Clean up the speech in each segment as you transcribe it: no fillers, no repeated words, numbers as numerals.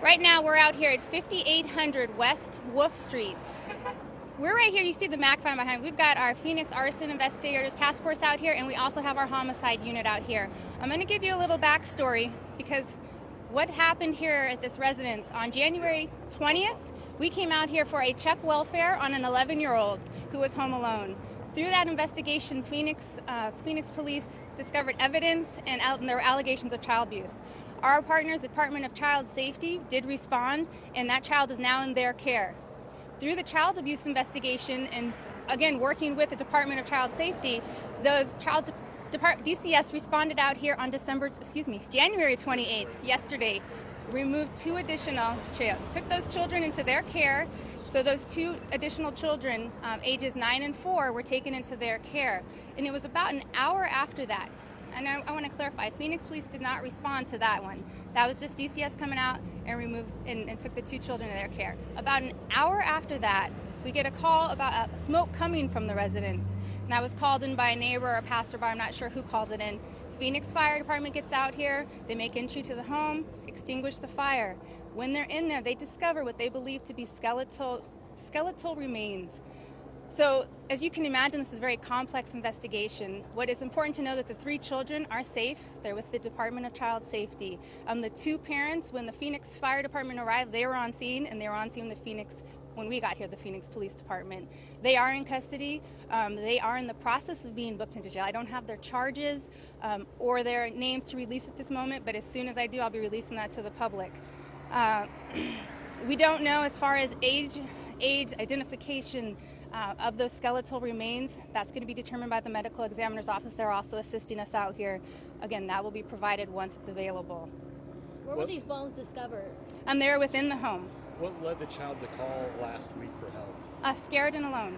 Right now we're out here at 5800 West Wolf Street. We're right here, you see the MAC van behind. We've got our Phoenix Arson Investigators Task Force out here, and we also have our homicide unit out here. I'm going to give you a little backstory because what happened here at this residence on January 20th, we came out here for a check welfare on an 11-year-old who was home alone. Through that investigation, Phoenix police discovered evidence and there were allegations of child abuse. Our partners, the Department of Child Safety, did respond, and that child is now in their care. Through the child abuse investigation and, again, working with the Department of Child Safety, those DCS responded out here on January 28th, yesterday, removed two additional children, took those children into their care. So those two additional children, ages 9 and 4, were taken into their care. And it was about an hour after that. And I want to clarify, Phoenix Police did not respond to that one. That was just DCS coming out and removed and took the two children in their care. About an hour after that, we get a call about smoke coming from the residence. And that was called in by a neighbor or a passerby. I'm not sure who called it in. Phoenix Fire Department gets out here. They make entry to the home, extinguish the fire. When they're in there, they discover what they believe to be skeletal remains. So, as you can imagine, this is a very complex investigation. What is important to know that the three children are safe. They're with the Department of Child Safety. The two parents, when the Phoenix Fire Department arrived, they were on scene, and they were on scene when we got here, the Phoenix Police Department. They are in custody. They are in the process of being booked into jail. I don't have their charges or their names to release at this moment, but as soon as I do, I'll be releasing that to the public. We don't know as far as age identification of those skeletal remains. That's going to be determined by the medical examiner's office. They're also assisting us out here. Again, that will be provided once it's available. Where were these bones discovered? They were within the home. What led the child to call last week for help? Scared and alone.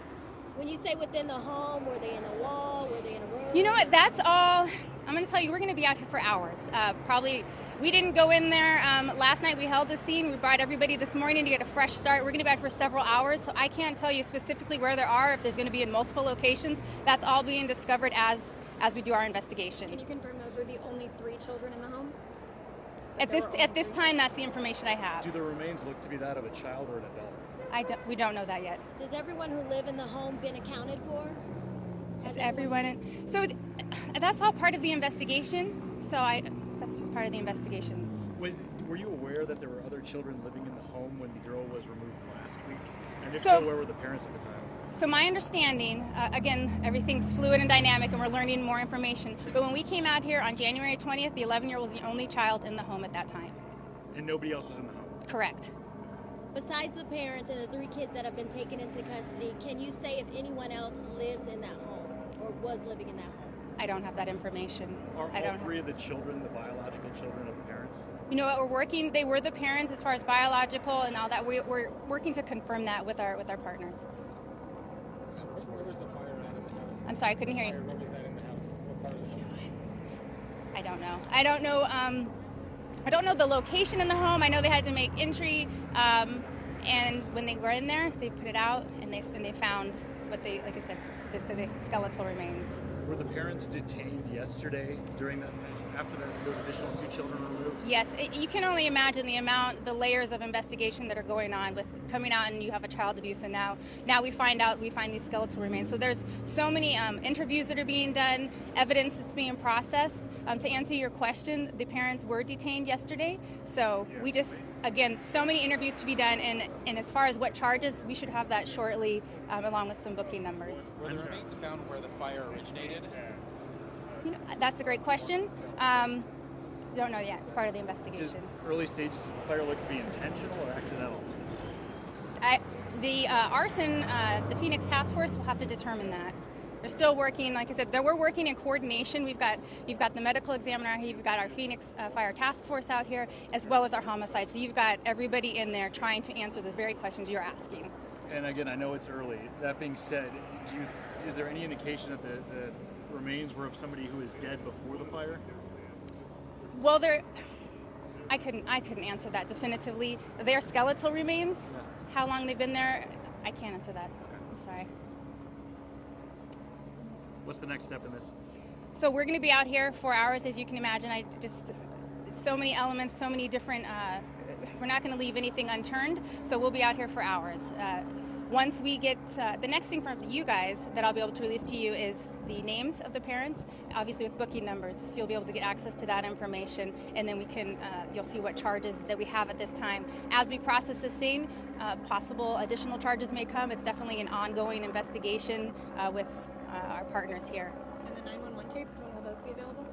When you say within the home, were they in a wall? Were they in a room? You know what? That's all. I'm going to tell you, we're going to be out here for hours. We didn't go in there last night. We held the scene. We brought everybody this morning to get a fresh start. We're going to be out for several hours, so I can't tell you specifically where there are, if there's going to be in multiple locations. That's all being discovered as we do our investigation. Can you confirm those were the only 3 children in the home? At this time, that's the information I have. Do the remains look to be that of a child or an adult? We don't know that yet. Has everyone who live in the home been accounted for? Has everyone? So that's all part of the investigation. That's just part of the investigation. Were you aware that there were other children living in the home when the girl was removed last week? And if so, where were the parents at the time? So my understanding, again, everything's fluid and dynamic, and we're learning more information. But when we came out here on January 20th, the 11-year-old was the only child in the home at that time. And nobody else was in the home? Correct. Besides the parents and the 3 kids that have been taken into custody, can you say if anyone else lives in that home or was living in that home? I don't have that information. Are all 3 of the children the biological children of the parents? You know what, they were the parents as far as biological and all that. We're working to confirm that with our partners. So where was the fire at in the house? I'm sorry, I couldn't hear you. Where was that in the house? What part of the house? I don't know. I don't know the location in the home. I know they had to make entry, and when they were in there, they put it out, and they found what they, like I said, the skeletal remains. Were the parents detained yesterday during that, after those additional 2 children were removed? Yes, you can only imagine the layers of investigation that are going on with coming out and you have a child abuse, and now we find these skeletal remains. So there's so many interviews that are being done, evidence that's being processed. To answer your question, the parents were detained yesterday. So we just, again, so many interviews to be done, and as far as what charges, we should have that shortly, along with some booking numbers. Were the remains found where the fire originated? You know, that's a great question. Don't know yet. It's part of the investigation. Early stages, the fire looked to be intentional or accidental? The arson, the Phoenix Task Force will have to determine that. They're still working, like I said, we're working in coordination. You've got the medical examiner, you've got our Phoenix Fire Task Force out here, as well as our homicide. So you've got everybody in there trying to answer the very questions you're asking. And again, I know it's early. That being said, is there any indication that the remains were of somebody who was dead before the fire? Well, I couldn't answer that definitively. They're skeletal remains. Yeah. How long they've been there, I can't answer that. I'm sorry. What's the next step in this? So we're going to be out here for hours, as you can imagine. So many elements, so many different we're not going to leave anything unturned. So we'll be out here for hours. Once we get the next thing from you guys that I'll be able to release to you is the names of the parents, obviously with booking numbers, so you'll be able to get access to that information, and then we can you'll see what charges that we have at this time. As we process this thing, possible additional charges may come. It's definitely an ongoing investigation with our partners here. And the 911 tapes, when will those be available?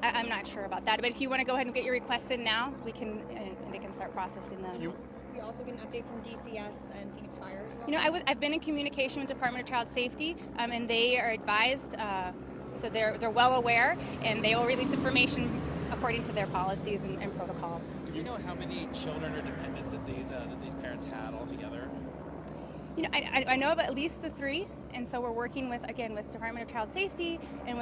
I'm not sure about that, but if you want to go ahead and get your requests in now, we can and they can start processing those. We also get an update from DCS and Phoenix Fire as well? You know, I've been in communication with Department of Child Safety, and they are advised, so they're well aware, and they will release information according to their policies and protocols. Do you know how many children or dependents that these parents had altogether? You know, I know of at least the 3, and so we're working with Department of Child Safety, and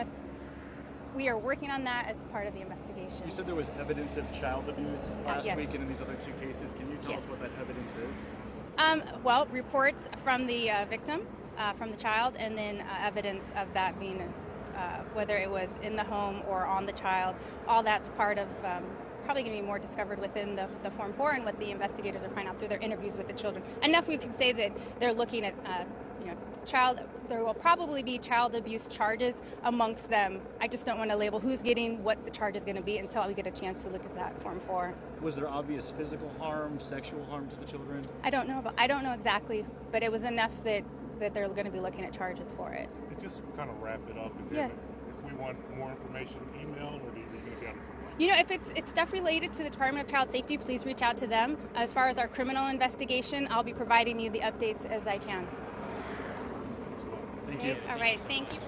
we are working on that as part of the investigation. You said there was evidence of child abuse last yes. week and in these other 2 cases. Can you tell us what that evidence is? Well, reports from the victim, from the child, and then evidence of that being, whether it was in the home or on the child. All that's part of probably going to be more discovered within the Form 4 and what the investigators are finding out through their interviews with the children. Enough we can say that they're looking at, there will probably be child abuse charges amongst them. I just don't want to label who's getting what the charge is going to be until we get a chance to look at that Form 4. Was there obvious physical harm, sexual harm to the children? I don't know exactly, but it was enough that they're going to be looking at charges for it. And just kind of wrap it up. Yeah. If we want more information, email, or do you think be on You know, if it's stuff related to the Department of Child Safety, please reach out to them. As far as our criminal investigation, I'll be providing you the updates as I can. Thank you. All right, thank you.